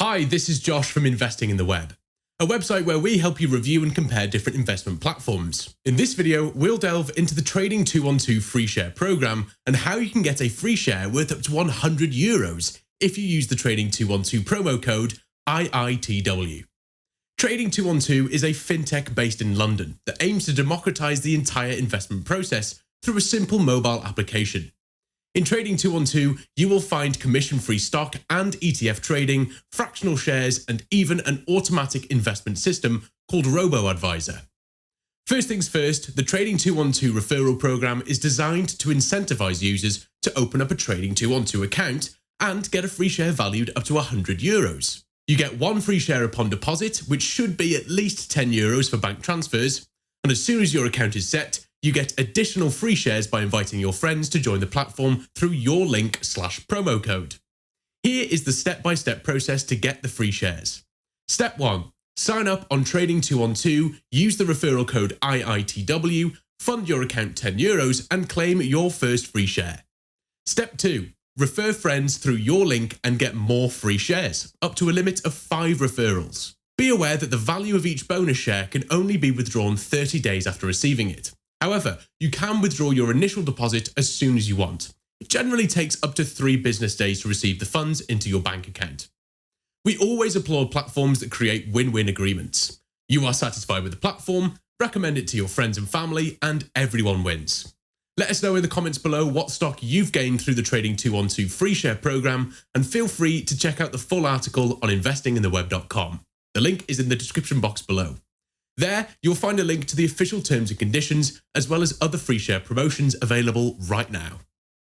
Hi, this is Josh from Investing in the Web, a website where we help you review and compare different investment platforms. In this video, we'll delve into the Trading 212 free share program and how you can get a free share worth up to €100 if you use the Trading 212 promo code IITW. Trading 212 is a fintech based in London that aims to democratize the entire investment process through a simple mobile application. In Trading 212, you will find commission-free stock and ETF trading, fractional shares, and even an automatic investment system called Robo-Advisor. First things first, the Trading 212 referral program is designed to incentivize users to open up a Trading 212 account and get a free share valued up to €100. You get one free share upon deposit, which should be at least €10 for bank transfers, and as soon as your account is set, you get additional free shares by inviting your friends to join the platform through your link/promo code. Here is the step-by-step process to get the free shares. Step 1. Sign up on Trading 212, use the referral code IITW, fund your account €10 and claim your first free share. Step 2. Refer friends through your link and get more free shares, up to a limit of 5 referrals. Be aware that the value of each bonus share can only be withdrawn 30 days after receiving it. However, you can withdraw your initial deposit as soon as you want. It generally takes up to 3 business days to receive the funds into your bank account. We always applaud platforms that create win-win agreements. You are satisfied with the platform, recommend it to your friends and family, and everyone wins. Let us know in the comments below what stock you've gained through the Trading 212 free share program, and feel free to check out the full article on investingintheweb.com. The link is in the description box below. There, you'll find a link to the official terms and conditions, as well as other free share promotions available right now.